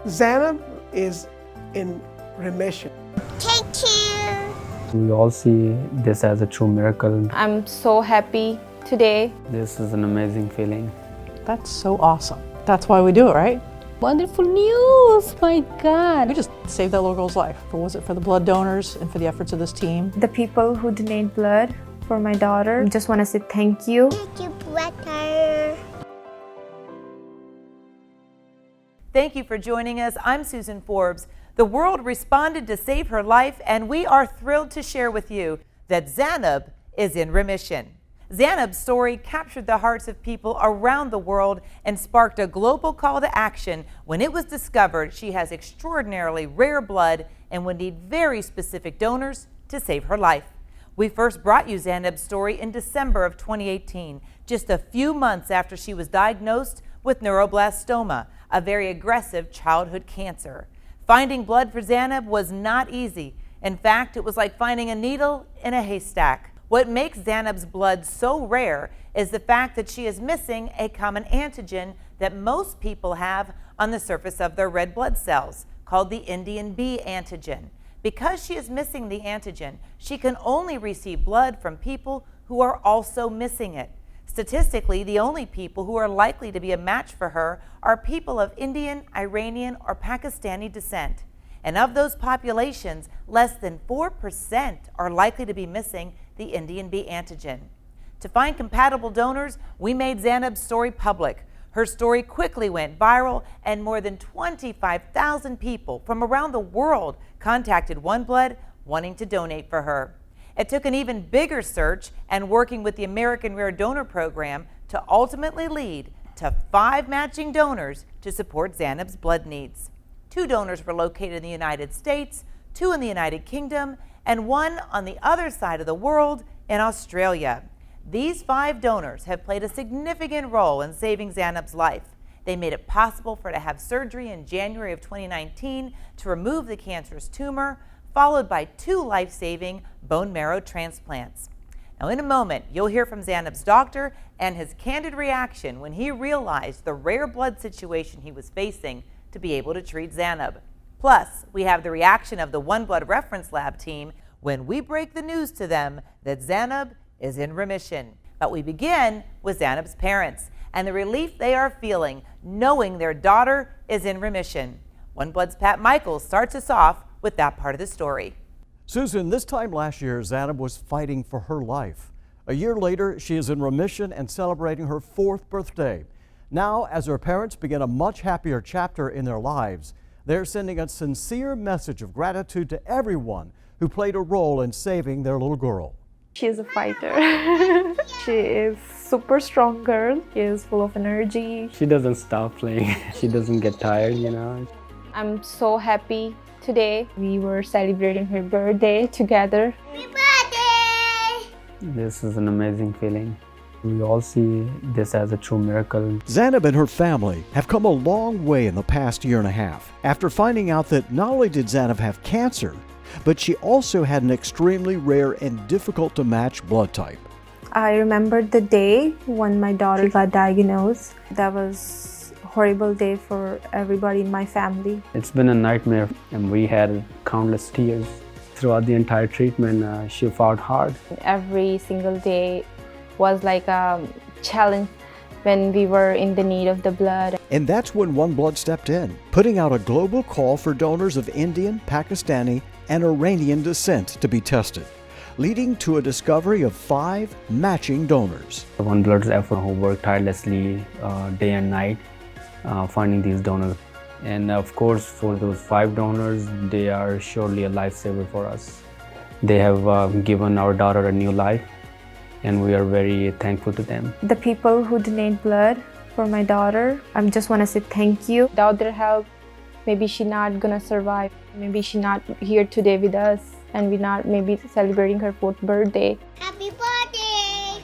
Zainab is in remission. Thank you. We all see this as a true miracle. I'm so happy today. This is an amazing feeling. That's so awesome. That's why we do it, right? Wonderful news, my God. We just saved that little girl's life. Was it for the blood donors and for the efforts of this team? The people who donate blood for my daughter, I just want to say thank you. Thank you, brother. Thank you for joining us. I'm Susan Forbes. The world responded to save her life, and we are thrilled to share with you that Zainab is in remission. Zainab's story captured the hearts of people around the world and sparked a global call to action when it was discovered she has extraordinarily rare blood and would need very specific donors to save her life. We first brought you Zainab's story in December of 2018, just a few months after she was diagnosed with neuroblastoma, a very aggressive childhood cancer. Finding blood for Zainab was not easy. In fact, it was like finding a needle in a haystack. What makes Zainab's blood so rare is the fact that she is missing a common antigen that most people have on the surface of their red blood cells, called the Indian B antigen. Because she is missing the antigen, she can only receive blood from people who are also missing it. Statistically, the only people who are likely to be a match for her are people of Indian, Iranian, or Pakistani descent. And of those populations, less than 4% are likely to be missing the Indian B antigen. To find compatible donors, we made Zainab's story public. Her story quickly went viral, and more than 25,000 people from around the world contacted OneBlood wanting to donate for her. It took an even bigger search and working with the American Rare Donor Program to ultimately lead to 5 matching donors to support Zainab's blood needs. 2 donors were located in the United States, 2 in the United Kingdom, and 1 on the other side of the world in Australia. These 5 donors have played a significant role in saving Zainab's life. They made it possible for her to have surgery in January of 2019 to remove the cancerous tumor, followed by 2 life-saving bone marrow transplants. Now, in a moment, you'll hear from Zainab's doctor and his candid reaction when he realized the rare blood situation he was facing to be able to treat Zainab. Plus, we have the reaction of the OneBlood Reference Lab team when we break the news to them that Zainab is in remission. But we begin with Zainab's parents and the relief they are feeling knowing their daughter is in remission. OneBlood's Pat Michaels starts us off with that part of the story. Susan, this time last year, Zainab was fighting for her life. A year later, she is in remission and celebrating her 4th birthday. Now, as her parents begin a much happier chapter in their lives, they're sending a sincere message of gratitude to everyone who played a role in saving their little girl. She's a fighter. She is super strong girl. She is full of energy. She doesn't stop playing. She doesn't get tired, I'm so happy today. We were celebrating her birthday together. Happy birthday! This is an amazing feeling. We all see this as a true miracle. Zainab and her family have come a long way in the past year and a half after finding out that not only did Zainab have cancer, but she also had an extremely rare and difficult to match blood type. I remember the day when my daughter got diagnosed. That was a horrible day for everybody in my family. It's been a nightmare, and we had countless tears. Throughout the entire treatment, she fought hard. Every single day was like a challenge when we were in the need of the blood. And that's when OneBlood stepped in, putting out a global call for donors of Indian, Pakistani, and Iranian descent to be tested, leading to a discovery of 5 matching donors. OneBlood's effort who worked tirelessly day and night finding these donors. And of course, for those 5 donors, they are surely a lifesaver for us. They have given our daughter a new life, and we are very thankful to them. The people who donate blood for my daughter, I just want to say thank you. Without their help, maybe she's not gonna survive. Maybe she's not here today with us, and we're not maybe celebrating her 4th birthday. Happy birthday!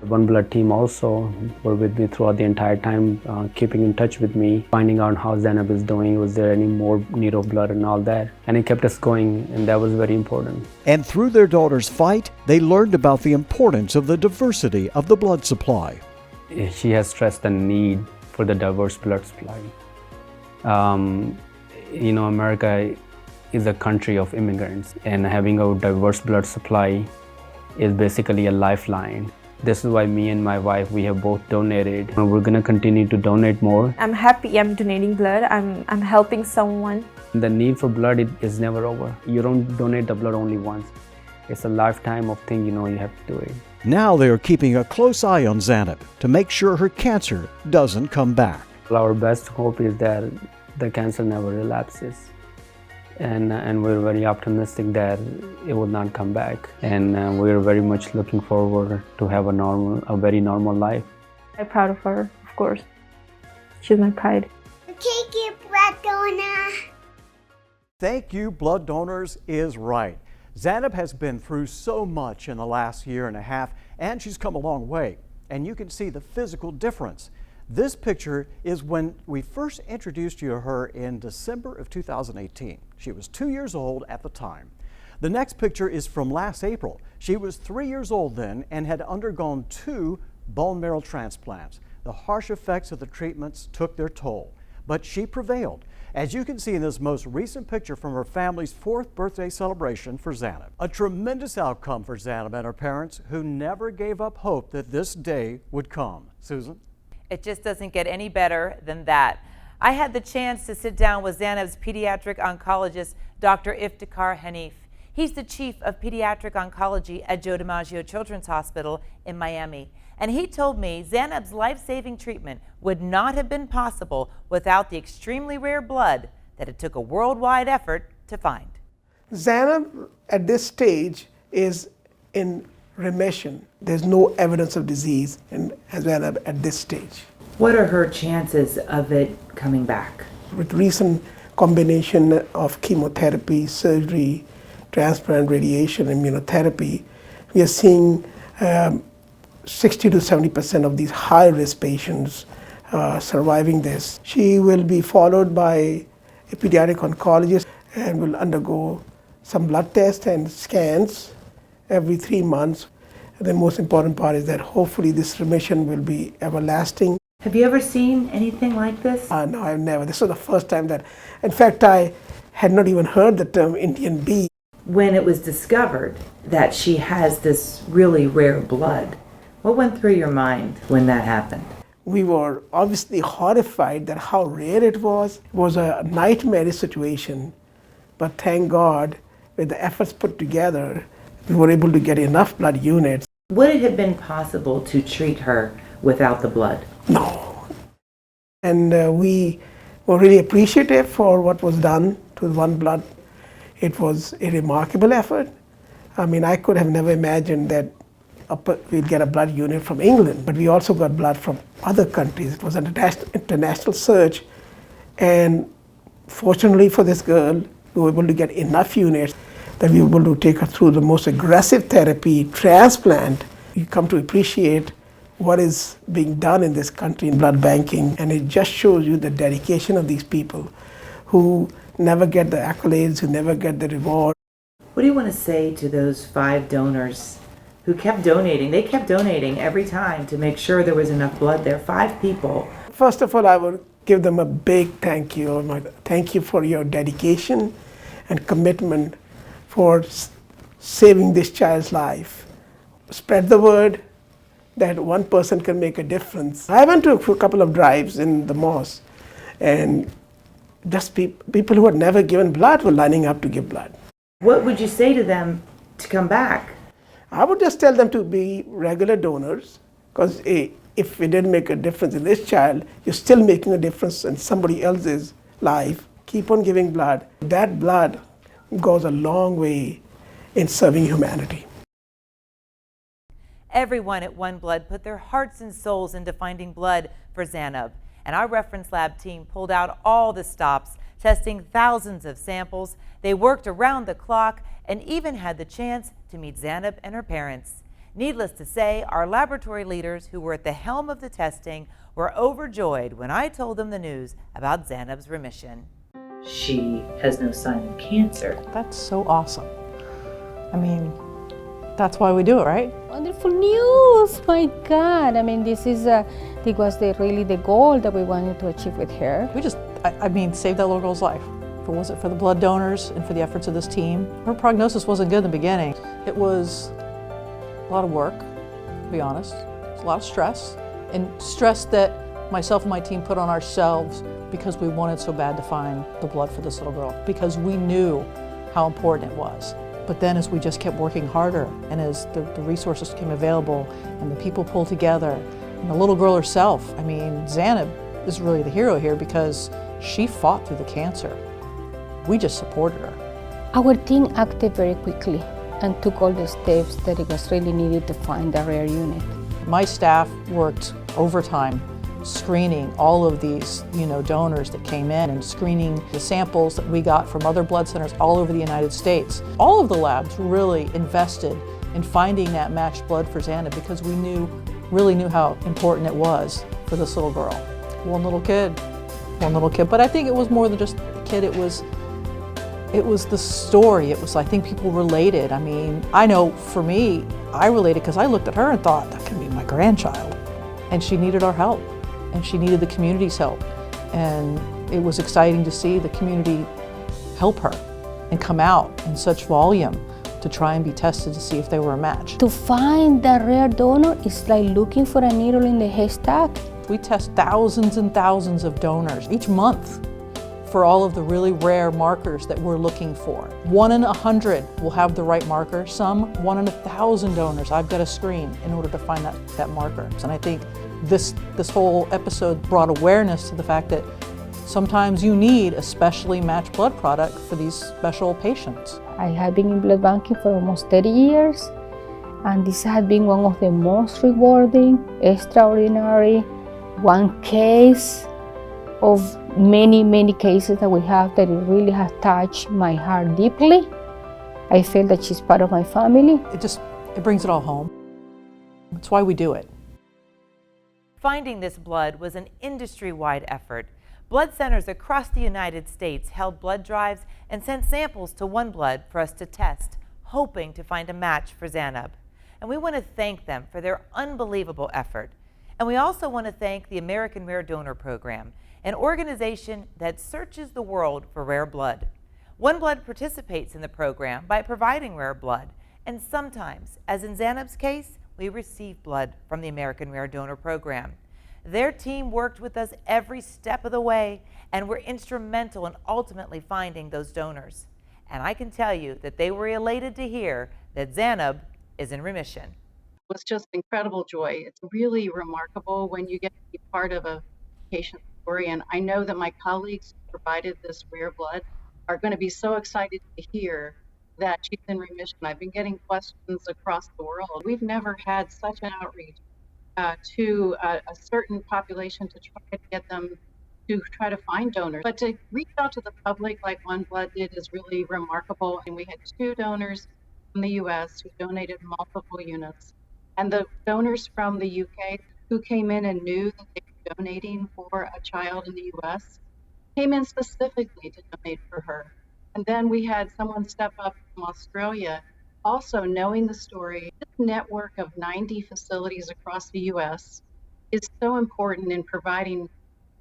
The OneBlood team also were with me throughout the entire time, keeping in touch with me, finding out how Zainab is doing, was there any more need of blood and all that. And it kept us going, and that was very important. And through their daughter's fight, they learned about the importance of the diversity of the blood supply. She has stressed the need for the diverse blood supply. You know, America is a country of immigrants, and having a diverse blood supply is basically a lifeline. This is why me and my wife, we have both donated. And we're gonna continue to donate more. I'm happy I'm donating blood. I'm helping someone. The need for blood is never over. You don't donate the blood only once. It's a lifetime of thing, you know, you have to do it. Now they are keeping a close eye on Zainab to make sure her cancer doesn't come back. Our best hope is that the cancer never relapses. And we're very optimistic that it will not come back. And we're very much looking forward to have a very normal life. I'm proud of her, of course. She's my pride. Thank you, blood donor. Thank you, blood donors is right. Zainab has been through so much in the last year and a half, and she's come a long way. And you can see the physical difference. This picture is when we first introduced you to her in December of 2018. She was 2 years old at the time. The next picture is from last April. She was 3 years old then and had undergone 2 bone marrow transplants. The harsh effects of the treatments took their toll, but she prevailed. As you can see in this most recent picture from her family's 4th birthday celebration for Zainab. A tremendous outcome for Zainab and her parents, who never gave up hope that this day would come. Susan? It just doesn't get any better than that. I had the chance to sit down with Zainab's pediatric oncologist, Dr. Iftikhar Hanif. He's the chief of pediatric oncology at Joe DiMaggio Children's Hospital in Miami. And he told me Zainab's life-saving treatment would not have been possible without the extremely rare blood that it took a worldwide effort to find. Zainab at this stage is in remission. There's no evidence of disease in Zainab at this stage. What are her chances of it coming back? With recent combination of chemotherapy, surgery, transplant, radiation, immunotherapy, we are seeing 60 to 70% of these high-risk patients surviving this. She will be followed by a pediatric oncologist and will undergo some blood tests and scans every 3 months. And the most important part is that hopefully this remission will be everlasting. Have you ever seen anything like this? No, I've never. This was the first time that, in fact, I had not even heard the term Indian B. When it was discovered that she has this really rare blood, what went through your mind when that happened? We were obviously horrified that how rare it was. It was a nightmarish situation, but thank God, with the efforts put together, we were able to get enough blood units. Would it have been possible to treat her without the blood? No. And we were really appreciative for what was done to OneBlood. It was a remarkable effort. I mean, I could have never imagined that we'd get a blood unit from England, but we also got blood from other countries. It was an international search, and fortunately for this girl, we were able to get enough units that we were able to take her through the most aggressive therapy, transplant. You come to appreciate what is being done in this country in blood banking, and it just shows you the dedication of these people who never get the accolades, who never get the reward. What do you want to say to those 5 donors who kept donating? They kept donating every time to make sure there was enough blood there. 5 people. First of all, I would give them a big thank you. Thank you for your dedication and commitment for saving this child's life. Spread the word that one person can make a difference. I went to a couple of drives in the mosque, and just people who had never given blood were lining up to give blood. What would you say to them to come back? I would just tell them to be regular donors, because if it didn't make a difference in this child, you're still making a difference in somebody else's life. Keep on giving blood. That blood goes a long way in serving humanity. Everyone at OneBlood put their hearts and souls into finding blood for Zainab, and our reference lab team pulled out all the stops, testing thousands of samples. They worked around the clock and even had the chance to meet Zainab and her parents. Needless to say, our laboratory leaders who were at the helm of the testing were overjoyed when I told them the news about Zainab's remission. She has no sign of cancer. That's so awesome. I mean, that's why we do it, right? Wonderful news! My God! I mean, this is really the goal that we wanted to achieve with her. We just, I mean, save that little girl's life. If it wasn't for the blood donors and for the efforts of this team, her prognosis wasn't good in the beginning. It was a lot of work, to be honest. It was a lot of stress, and stress that myself and my team put on ourselves because we wanted so bad to find the blood for this little girl, because we knew how important it was. But then as we just kept working harder, and as the resources became available and the people pulled together, and the little girl herself, I mean, Zainab is really the hero here because she fought through the cancer. We just supported her. Our team acted very quickly and took all the steps that it was really needed to find the rare unit. My staff worked overtime screening all of these, donors that came in and screening the samples that we got from other blood centers all over the United States. All of the labs really invested in finding that matched blood for Zainab because we really knew how important it was for this little girl. One little kid. But I think it was more than just a kid. It was the story. I think people related. I mean, I know for me, I related because I looked at her and thought, that could be my grandchild. And she needed our help. And she needed the community's help. And it was exciting to see the community help her and come out in such volume to try and be tested to see if they were a match. To find the rare donor is like looking for a needle in the haystack. We test thousands and thousands of donors each month for all of the really rare markers that we're looking for. 1 in 100 will have the right marker. Some 1 in 1,000 donors I've got to screen in order to find that marker. And I think this whole episode brought awareness to the fact that sometimes you need a specially matched blood product for these special patients. I have been in blood banking for almost 30 years, and this has been one of the most rewarding, extraordinary, one case of many, many cases that we have that it really has touched my heart deeply. I feel that she's part of my family. It brings it all home. That's why we do it. Finding this blood was an industry-wide effort. Blood centers across the United States held blood drives and sent samples to OneBlood for us to test, hoping to find a match for Zainab. And we want to thank them for their unbelievable effort. And we also want to thank the American Rare Donor Program, an organization that searches the world for rare blood. OneBlood participates in the program by providing rare blood, and sometimes, as in Zainab's case, we receive blood from the American Rare Donor Program. Their team worked with us every step of the way and were instrumental in ultimately finding those donors. And I can tell you that they were elated to hear that Zainab is in remission. It was just incredible joy. It's really remarkable when you get to be part of a patient story, and I know that my colleagues who provided this rare blood are going to be so excited to hear that she's in remission. I've been getting questions across the world. We've never had such an outreach to a certain population to try to get them to try to find donors. But to reach out to the public like OneBlood did is really remarkable. And we had 2 donors from the US who donated multiple units. And the donors from the UK who came in and knew that they were donating for a child in the US came in specifically to donate for her. And then we had someone step up from Australia, also knowing the story. This network of 90 facilities across the US is so important in providing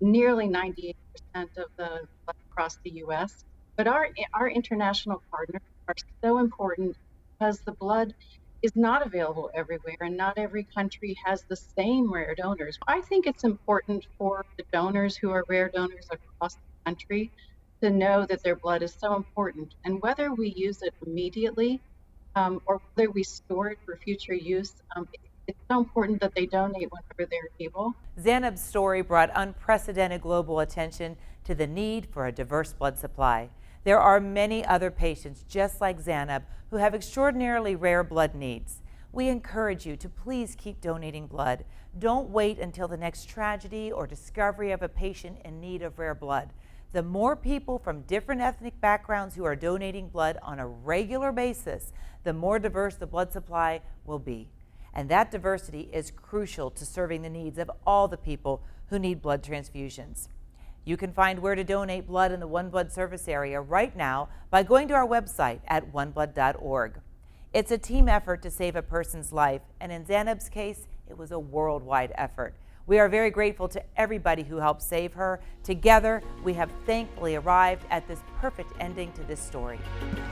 nearly 98% of the blood across the US. But our international partners are so important because the blood is not available everywhere and not every country has the same rare donors. I think it's important for the donors who are rare donors across the country to know that their blood is so important, and whether we use it immediately or whether we store it for future use, it's so important that they donate whenever they're able. Zainab's story brought unprecedented global attention to the need for a diverse blood supply. There are many other patients just like Zainab who have extraordinarily rare blood needs. We encourage you to please keep donating blood. Don't wait until the next tragedy or discovery of a patient in need of rare blood. The more people from different ethnic backgrounds who are donating blood on a regular basis, the more diverse the blood supply will be. And that diversity is crucial to serving the needs of all the people who need blood transfusions. You can find where to donate blood in the OneBlood service area right now by going to our website at oneblood.org. It's a team effort to save a person's life, and in Zainab's case, it was a worldwide effort. We are very grateful to everybody who helped save her. Together, we have thankfully arrived at this perfect ending to this story.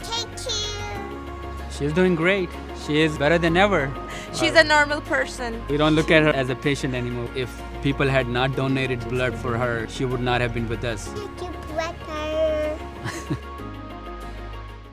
Thank you. She's doing great. She is better than ever. She's a normal person. We don't look at her as a patient anymore. If people had not donated blood for her, she would not have been with us. Thank you, brother.